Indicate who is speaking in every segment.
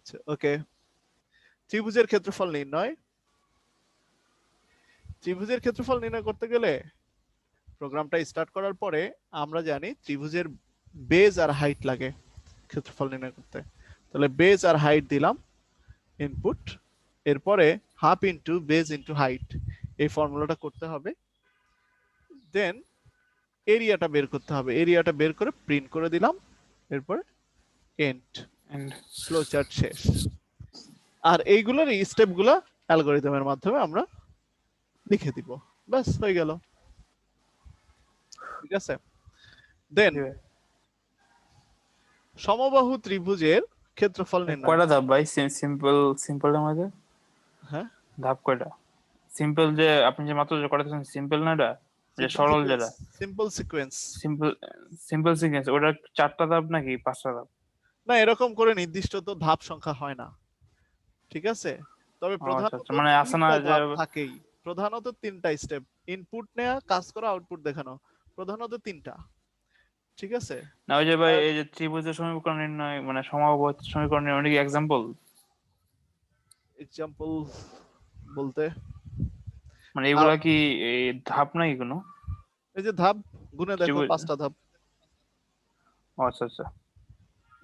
Speaker 1: আচ্ছা ওকে, ত্রিভুজের ক্ষেত্রফল নির্ণয়। ত্রিভুজের ক্ষেত্রফল নির্ণয় করতে গেলে প্রোগ্রামটা স্টার্ট করার পরে আমরা জানি ত্রিভুজের বেজ আর হাইট লাগে ক্ষেত্রফল নির্ণয় করতে। তাহলে বেজ আর হাইট দিলাম ইনপুট, এরপরে half into base into height, এই ফর্মুলাটা করতে হবে। দেন এরিয়াটা বের করতে হবে, এরিয়াটা বের করে প্রিন্ট করে দিলাম, এরপর এন্ড,
Speaker 2: এন্ড
Speaker 1: ফ্লো চার্ট শেষ। আর এইগুলোর এই স্টেপগুলো অ্যালগরিদমের মাধ্যমে আমরা লিখে দিব, ব্যাস হয়ে গেল। ঠিক আছে, দেন সমবাহু ত্রিভুজের ক্ষেত্রফল নির্ণয়।
Speaker 2: কয়টা ধাপ ভাই? সিম্পলের মধ্যে
Speaker 1: হ্যাঁ,
Speaker 2: ধাপ কয়টা? সিম্পল যে আপনি যে মাত্র যে করাতেছেন সিম্পল না, এটা যে সরল যেটা
Speaker 1: সিম্পল সিকোয়েন্স।
Speaker 2: সিম্পল সিকোয়েন্স, ওটা 4টা ধাপ নাকি 5টা ধাপ?
Speaker 1: না, এরকম করে নির্দিষ্ট তো ধাপ সংখ্যা হয় না, ঠিক আছে। তবে প্রধানত
Speaker 2: মানে আছে না
Speaker 1: 3টা
Speaker 2: যে
Speaker 1: ধাপ থাকেই, প্রধানত 3টা স্টেপ, ইনপুট নেওয়া, কাজ করা, আউটপুট দেখানো, প্রধানত 3টা। ঠিক আছে,
Speaker 2: না ওই যে ভাই এই যে ত্রিভুজের সমীকরণ নির্ণয় মানে সমবাহু সমীকরণ নির্ণয় কি এক্সাম্পল?
Speaker 1: এক্সাম্পল বলতে
Speaker 2: মানে এগুলা কি এই ধাপ নাই কোনো?
Speaker 1: এই যে ধাপ গুনে দেখো,
Speaker 2: ত্রিভুজ,
Speaker 1: 5টা ধাপ,
Speaker 2: আচ্ছা আচ্ছা।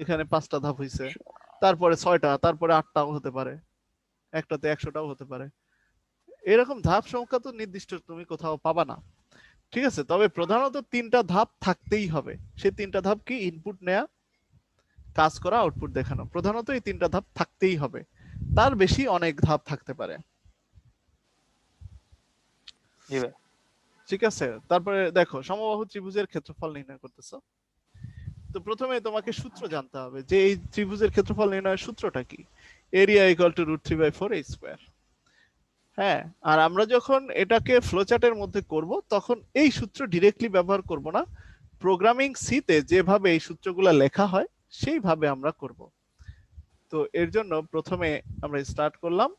Speaker 1: এখানে 5টা ধাপ হইছে, তারপরে 6টা, তারপরে 8টাও হতে পারে, একটাতে 100টাও হতে পারে। এরকম ধাপ সংখ্যা তো নির্দিষ্ট তুমি কোথাও পাবা না, ঠিক আছে। তবে প্রধানত 3টা ধাপ থাকতেই হবে। সেই 3টা ধাপ কি? ইনপুট নেয়া, কাজ করা, আউটপুট দেখানো, প্রধানত এই 3টা ধাপ থাকতেই হবে, তার বেশি অনেক ধাপ থাকতে পারে। ঠিক আছে, তারপরে দেখো সমবাহু ত্রিভুজের ক্ষেত্রফল নির্ণয় করতেছো। তো প্রথমে তোমাকে সূত্র জানতে হবে যে এই ত্রিভুজের ক্ষেত্রফল নির্ণয়ের সূত্রটা কি। Area equal to √3/4 a square. হ্যাঁ, আর আমরা যখন এটাকে ফ্লোচার্টের মধ্যে করব তখন এই সূত্র ডিরেক্টলি ব্যবহার করব না, প্রোগ্রামিং সিতে যেভাবে এই সূত্রগুলো লেখা হয় সেইভাবে আমরা করব। তো এর জন্য প্রথমে আমরা স্টার্ট করলাম,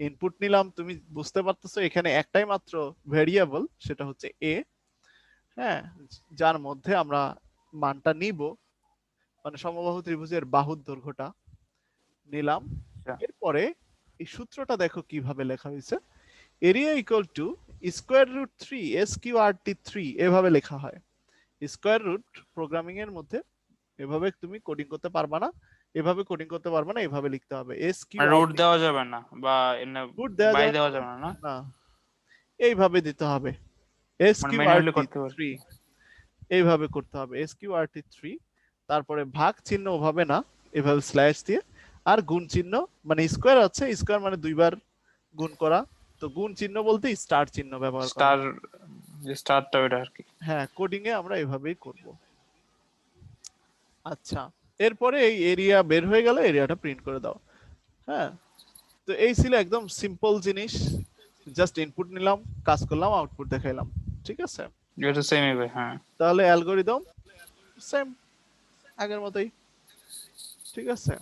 Speaker 1: ইনপুট নিলাম। তুমি বুঝতে পারতেছো এখানে একটাই মাত্র ভেরিয়েবল, সেটা হচ্ছে এ, হ্যাঁ, যার মধ্যে আমরা মানটা নিব, মানে সমবাহু ত্রিভুজের বাহুর দৈর্ঘ্যটা নিলাম। এরপরে এই সূত্রটা দেখো কিভাবে লেখা হয়েছে, এরিয়া ইকুয়াল টু √3 SQRT3, এভাবে লেখা হয়। স্কয়ার রুট প্রোগ্রামিং এর মধ্যে এভাবে তুমি কোডিং করতে পারবা না, এভাবে কোডিং করতে পারবা না, এভাবে লিখতে হবে
Speaker 2: রুট
Speaker 1: SQRT।
Speaker 2: দেওয়া যাবে না বা
Speaker 1: রুট দেওয়া
Speaker 2: বাই
Speaker 1: যাবে
Speaker 2: দেওয়া যাবে না,
Speaker 1: না, এইভাবে দিতে হবে
Speaker 2: মানে ম্যানুয়ালি করতে
Speaker 1: SQRT3,
Speaker 2: পারবে।
Speaker 1: এইভাবে করতে হবে SQRT3। তারপরে ভাগ চিহ্ন ওভাবে না, এভাবে স্ল্যাশ দিয়ে, আর গুণ চিহ্ন, মানে স্কয়ার আছে, স্কয়ার মানে দুইবার গুণ করা, তো গুণ চিহ্ন বলতে স্টার চিহ্ন ব্যবহার করা
Speaker 2: স্টার,
Speaker 1: হয়।
Speaker 2: যে স্টারটা ওটা আর কি।
Speaker 1: হ্যাঁ, কোডিং এ আমরা এভাবেই করব। আচ্ছা, এরপরে এই এরিয়া বের হয়ে গেল, এরিয়াটা প্রিন্ট করে দাও। হ্যাঁ, তো এই ছিল একদম সিম্পল জিনিস, জাস্ট ইনপুট নিলাম, কাজ করলাম, আউটপুট দেখাইলাম। ঠিক আছে,
Speaker 2: এটা সেম হবে। হ্যাঁ,
Speaker 1: তাহলে অ্যালগরিদম সেম আগের মতোই। ঠিক আছে,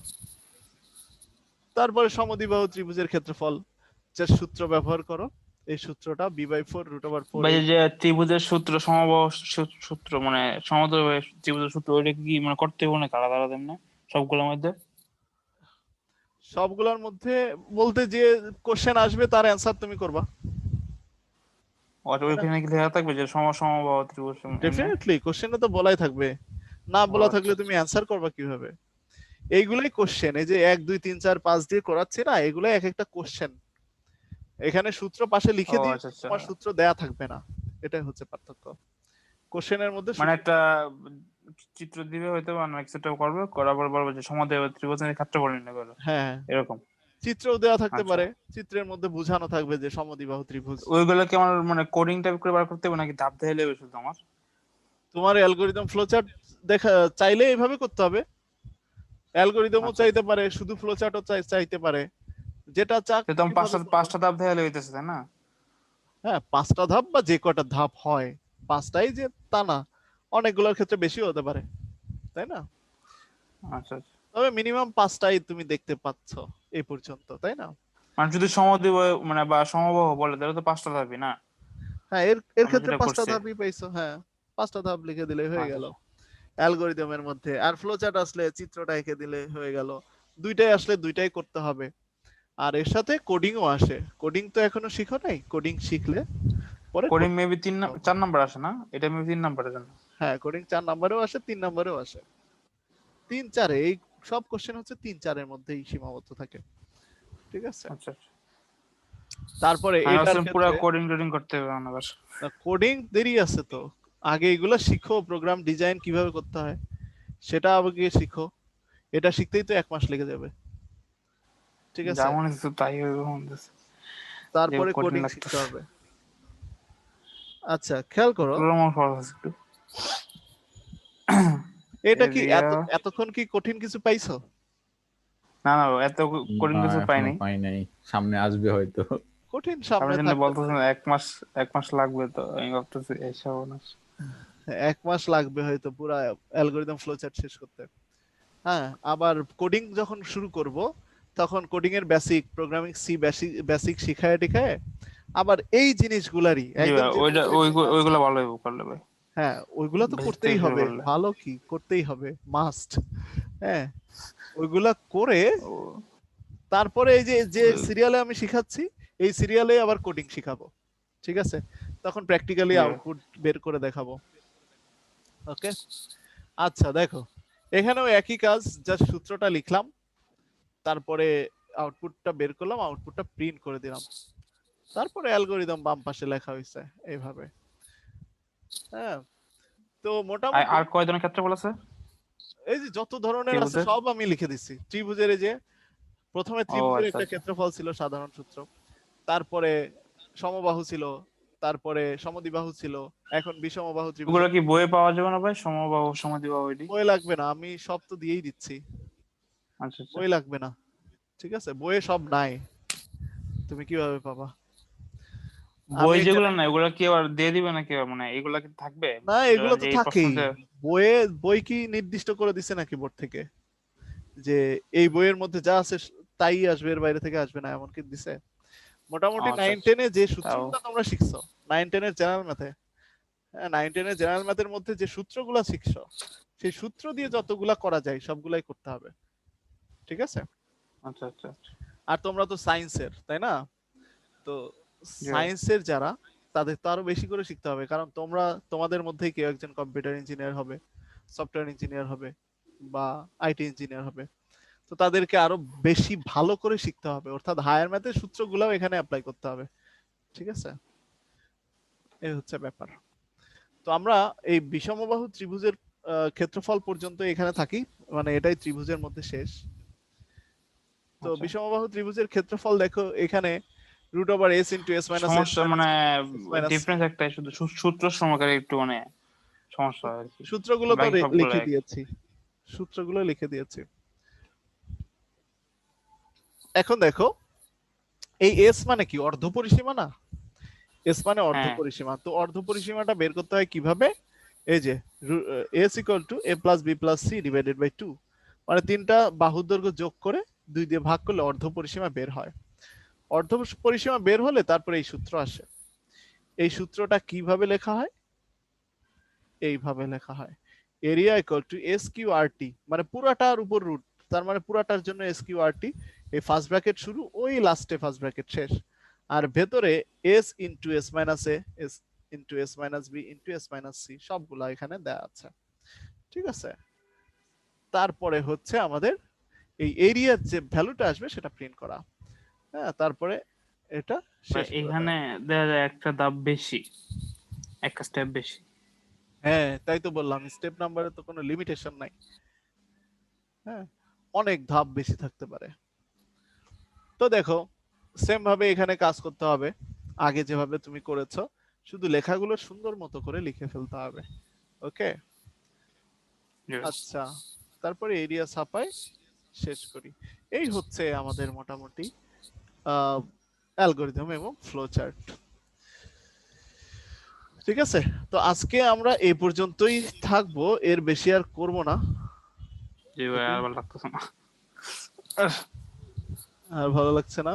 Speaker 1: তারপরে সমদ্বিবাহু ত্রিভুজের ক্ষেত্রফল যে সূত্র ব্যবহার করো, এই সূত্রটা b/4 √4
Speaker 2: ভাই
Speaker 1: a।
Speaker 2: যে ত্রিভুজের সূত্র সমবাহু সূত্র মানে সমদ্বিবাহু ত্রিভুজের সূত্র, ওইটা কি মানে করতে হবে না আলাদা আলাদা না সবগুলোর মধ্যে?
Speaker 1: সবগুলোর মধ্যে বলতে যে কোশ্চেন আসবে তার অ্যান্সার তুমি করবা।
Speaker 2: ওইখানে কি লেখা থাকবে যে সমবাহু ত্রিভুজ এমনি?
Speaker 1: ডেফিনেটলি কোশ্চেনে তো বলাই থাকবে, না
Speaker 2: ও
Speaker 1: বলা
Speaker 2: আচ্ছা
Speaker 1: থাকলে তুমি
Speaker 2: আচ্ছা।
Speaker 1: অ্যান্সার করবা কিভাবে? এইগুলাই কোশ্চেন, এই যে 1 2 3 4 5 দিয়ে করাচ্ছি না, এগুলাই এক একটা কোশ্চেন। এখানে সূত্র পাশে
Speaker 2: ও
Speaker 1: লিখে দিয়ে
Speaker 2: আচ্ছা আচ্ছা।
Speaker 1: তোমার সূত্র দেয়া থাকবে না, এটাই হচ্ছে পার্থক্য। কোশ্চেনের মধ্যে
Speaker 2: মানে
Speaker 1: সূত্র
Speaker 2: একটা চিত্র দিবে হয়তো বা না, কিছুটা করবে, করার পর বলবে যে সমদ্বিবাহু ত্রিভুজের ক্ষেত্রফল নির্ণয় করো,
Speaker 1: হ্যাঁ,
Speaker 2: এরকম।
Speaker 1: চিত্রও দেওয়া থাকতে
Speaker 2: আচ্ছা,
Speaker 1: পারে, চিত্রের মধ্যে বোঝানো থাকবে যে সমদ্বিবাহু ত্রিভুজ।
Speaker 2: ওইগুলো কি আমার মানে কোডিং টাইপ করে বার করতে হবে নাকি ধাপ দেখাইলে হবে শুধু আমার?
Speaker 1: তোমার অ্যালগরিদম ফ্লোচার্ট দেখা চাইলে এইভাবে করতে হবে, অ্যালগরিদমও
Speaker 2: আচ্ছা
Speaker 1: চাইতে
Speaker 2: আচ্ছা,
Speaker 1: পারে, শুধু ফ্লোচার্টও চাইতে পারে, যেটা চাক
Speaker 2: তো আমি
Speaker 1: ওইভাবে
Speaker 2: পাঁচটা
Speaker 1: করবা।
Speaker 2: পাঁচটা ধাপ দেখাইলে হইতেছে তাই না?
Speaker 1: হ্যাঁ, 5টা ধাপ বা যে কটা ধাপ হয়, 5টাই যে তা না, অনেকগুলোর ক্ষেত্রে বেশি হতে পারে, তাই না?
Speaker 2: আচ্ছা আচ্ছা,
Speaker 1: তবে মিনিমাম 5টাই তুমি দেখতে পাচ্ছ এই পর্যন্ত, তাই না?
Speaker 2: মানে যদি সমদ্বিবাহু মানে বা সমবাহু বলে তাহলে তো 5টা ধাপই না
Speaker 1: হ্যাঁ, এর এর
Speaker 2: আমরা
Speaker 1: ক্ষেত্রে
Speaker 2: যেটা
Speaker 1: 5টা
Speaker 2: করছি।
Speaker 1: ধাপই পাইছো। হ্যাঁ, 5টা ধাপ লিখে দিলে হয়ে
Speaker 2: আচ্ছা
Speaker 1: গেল
Speaker 2: আচ্ছা।
Speaker 1: অ্যালগরিদমের মধ্যে। আর ফ্লোচার্ট আসলে চিত্রটা এঁকে দিলে হয়ে গেল, দুইটাই আসলে দুইটাই করতে হবে। আর এর সাথে কোডিংও আসে। কোডিং তো এখনো শিখো নাই, কোডিং শিখলে পরে
Speaker 2: কোডিং
Speaker 1: coding
Speaker 2: মেবি
Speaker 1: হবে।
Speaker 2: 4 নাম্বার আসে না, এটা মেবি 3 নাম্বারের জন্য।
Speaker 1: হ্যাঁ, কোডিং 4 নাম্বারেও আসে, 3 নাম্বারেও আসে। 3-4 এই সব কোশ্চেন হচ্ছে 3-4 এর মধ্যেই সীমাবদ্ধ থাকে। ঠিক আছে?
Speaker 2: আচ্ছা আচ্ছা,
Speaker 1: তারপরে
Speaker 2: আমি
Speaker 1: এটার
Speaker 2: ভাবছিলাম পুরো
Speaker 1: ক্ষেত্রে
Speaker 2: কোডিং টোডিং করতে হবে আবার।
Speaker 1: কোডিং দেরি আছে তো। আগে এগুলো শিখো, প্রোগ্রাম ডিজাইন কিভাবে করতে হয় সেটা আগে শিখো। এটা শিখতেই তো 1 মাস লেগে যাবে। ঠিক
Speaker 2: যা
Speaker 1: আছে?
Speaker 2: মনে হচ্ছে তাই হবে মনে হচ্ছে, যে
Speaker 1: তারপরে
Speaker 2: কঠিন
Speaker 1: কোডিং শিখতে
Speaker 2: লাগতেছে।
Speaker 1: হবে। আচ্ছা, খেয়াল করো,
Speaker 2: প্রোগ্রামার ফরজ একটু।
Speaker 1: এটা কি
Speaker 2: এরিয়া,
Speaker 1: এতক্ষণ কি কঠিন কিছু পাইছো?
Speaker 2: না না এত কঠিন
Speaker 3: না
Speaker 2: কিছু
Speaker 3: এখনো
Speaker 2: পাইনি।
Speaker 3: পাই নাই, সামনে আসবে হয়তো।
Speaker 1: কঠিন
Speaker 2: আপনি
Speaker 1: সামনে
Speaker 2: যেন
Speaker 1: থাকতে পারে।
Speaker 2: বলতেছেন 1 মাস, 1 মাস লাগবে, তো আমি ভাবতেছি এইসব না।
Speaker 1: 1 মাস লাগবে হয়তো পুরা অ্যালগরিদম ফ্লো চার্ট শেষ করতে। হ্যাঁ, আবার কোডিং যখন শুরু করব তখন কোডিং এর বেসিক, প্রোগ্রামিং সি বেসিক শিখায় টিখায় আবার এই জিনিসগুলারই
Speaker 2: জি
Speaker 1: একদম
Speaker 2: ভাই,
Speaker 1: যে
Speaker 2: ওইটা
Speaker 1: বইয়ের মধ্যে আছে।
Speaker 2: ওইগুলো ভালো হবে করলে ভাই,
Speaker 1: হ্যাঁ, ওইগুলা তো
Speaker 2: বেসিক থেকে
Speaker 1: করতেই
Speaker 2: শুরু
Speaker 1: হবে,
Speaker 2: করলে।
Speaker 1: ভালো কি করতেই হবে, মাস্ট। হ্যাঁ, ওইগুলা করে
Speaker 2: ও,
Speaker 1: তারপরে এই যে যে সিরিয়ালে আমি শিখাচ্ছি এই সিরিয়ালে আবার কোডিং শিখাবো। ঠিক আছে? তখন প্র্যাকটিক্যালি
Speaker 2: জি ভাই।
Speaker 1: আউটপুট বের করে দেখাবো। ওকে, আচ্ছা দেখো, এখানেও একই কাজ, জাস্ট সূত্রটা লিখলাম, তারপরে আউটপুটটা বের করলাম, আউটপুটটা প্রিন্ট করে দিলাম, তারপরে অ্যালগরিদম বাম পাশে লেখা হয়েছে এইভাবে। হ্যাঁ, তো মোটামুটি
Speaker 2: আর কয় ধরনের ক্ষেত্রফল আছে
Speaker 1: এই যে যত ধরনের আছে
Speaker 2: ত্রিভুজের?
Speaker 1: সব আমি লিখে দিছি। ত্রিভুজের এই যে প্রথমে
Speaker 2: ও
Speaker 1: ত্রিভুজের
Speaker 2: আচ্ছা
Speaker 1: একটা
Speaker 2: আচ্ছা,
Speaker 1: ক্ষেত্রফল ছিল সাধারণ সূত্র, তারপরে সমবাহু ছিল, তারপরে সমদ্বিবাহু ছিল, এখন বিষমবাহু
Speaker 2: ওগুলো
Speaker 1: ত্রিভুজের।
Speaker 2: কি বইয়ে পাওয়া যাবে না ভাই, সমবাহু সমাদ্বিবাহু এটি?
Speaker 1: বই লাগবে না, আমি সব তো দিয়েই দিচ্ছি,
Speaker 2: আচ্ছা আচ্ছা,
Speaker 1: বই লাগবে না। ঠিক আছে, বইয়ে সব নাই, তুমি কিভাবে পাবা? আমি
Speaker 2: বই যেগুলো
Speaker 1: এখানে,
Speaker 2: না ওগুলো কি আবার দিয়ে দিবে নাকি, আবার মানে এগুলা কি থাকবে?
Speaker 1: না এগুলো তো
Speaker 2: যে এই প্রশ্ন
Speaker 1: থাকেই বইয়ে। বই কি নির্দিষ্ট করে দিছে নাকি বোর্ড থেকে যে এই বইয়ের মধ্যে যা আছে তাই আসবে, এর বাইরে থেকে আসবে না, এমন কি দিছে? মোটামুটি
Speaker 2: আচ্ছা
Speaker 1: 9-10 এ যে
Speaker 2: তাও
Speaker 1: সূত্রগুলো তোমরা শিখছো, 9-10 এর জেনারেল ম্যাথে, হ্যাঁ 9-10 এর জেনারেল ম্যাথের মধ্যে যে সূত্রগুলো শিখছো সেই সূত্র দিয়ে যতগুলা করা যায় সবগুলাই করতে হবে। ঠিক আছে?
Speaker 2: আচ্ছা আচ্ছা আচ্ছা,
Speaker 1: আর তোমরা তো সায়েন্সের, তাই না? তো
Speaker 2: জি ভাই।
Speaker 1: সায়েন্সের যারা, তাদের তো আরো বেশি করে শিখতে হবে, কারণ তোমরা তোমাদের মধ্যেই কেউ একজন কম্পিউটার ইঞ্জিনিয়ার হবে, সফটওয়্যার ইঞ্জিনিয়ার হবে, বা আইটি ইঞ্জিনিয়ার হবে। তো তাদেরকে আরো বেশি ভালো করে শিখতে হবে, অর্থাৎ হায়ার ম্যাথের সূত্রগুলোও এখানে অ্যাপ্লাই করতে হবে। ঠিক আছে? এই হচ্ছে ব্যাপার। তো আমরা এই বিষমবাহু ত্রিভুজের ক্ষেত্রফল পর্যন্ত এখানে থাকি, মানে এটাই ত্রিভুজের মধ্যে শেষ। তো
Speaker 2: আচ্ছা,
Speaker 1: বিষমবাহু ত্রিভুজের ক্ষেত্রফল দেখো এখানে √s * s - s
Speaker 2: সমস্যা মানে
Speaker 1: -
Speaker 2: ডিফারেন্স একটাই, শুধু সূত্র সমাকারে একটু মানে সমস্যা হয় আর কি,
Speaker 1: সূত্রগুলো তো
Speaker 2: বাকি সবগুলো
Speaker 1: লিখে
Speaker 2: এক।
Speaker 1: দিয়েছি, সূত্রগুলো লিখে দিয়েছি। এখন দেখো, এই এস মানে কি, অর্ধপরিসীমা না? এস মানে
Speaker 2: হ্যাঁ,
Speaker 1: অর্ধপরিসীমা, তো অর্ধপরিসীমাটা বের করতে হয় কিভাবে? এই যে s = a + b + c / 2, মানে তিনটা বাহুর দৈর্ঘ্য যোগ করে 2 দিয়ে ভাগ করলে অর্ধপরিসীমা বের হয়। অর্ধপরিসীমা বের হলে তারপরে এই সূত্র আসে। এই সূত্রটা কিভাবে লেখা হয়? এইভাবে লেখা হয়, এরিয়া = s^r(t), মানে পুরাটার উপর রুট, তার মানে পুরাটার জন্য s^r(t), এই ফার্স্ট ব্র্যাকেট শুরু, ওই লাস্টে ফার্স্ট ব্র্যাকেট শেষ, আর ভেতরে s * s - a, s * s - b * s - c সবগুলা এখানে দেয়া আছে। ঠিক আছে? তারপরে হচ্ছে আমাদের এই এরিয়ার যে ভ্যালুটা আসবে সেটা প্রিন্ট করা। হ্যাঁ, তারপরে এটা শেষ করে
Speaker 2: এখানে
Speaker 1: দেওয়া।
Speaker 2: দেখা যায় একটা ধাপ বেশি, একটা স্টেপ বেশি।
Speaker 1: হ্যাঁ, তাই তো বললাম, স্টেপ নাম্বারে তো কোনো লিমিটেশন নাই। হ্যাঁ, অনেক ধাপ বেশি থাকতে পারে। তো দেখো, সেম ভাবে এখানে কাজ করতে হবে, আগে যেভাবে তুমি করেছো, শুধু লেখাগুলো সুন্দর মতো করে লিখে ফেলতে হবে। ওকে, আচ্ছা, তারপরে এরিয়া ছাপাই শেষ করি। এই হচ্ছে আমাদের মোটামুটি অ্যালগরিদম এবং ফ্লো চার্ট। ঠিক আছে, তো আজকে আমরা এই পর্যন্তই থাকবো, এর বেশি আর করব না।
Speaker 2: জি ভাই,
Speaker 1: ওকে,
Speaker 2: আর ভালো লাগতেছে না।
Speaker 1: আর ভালো লাগছে না?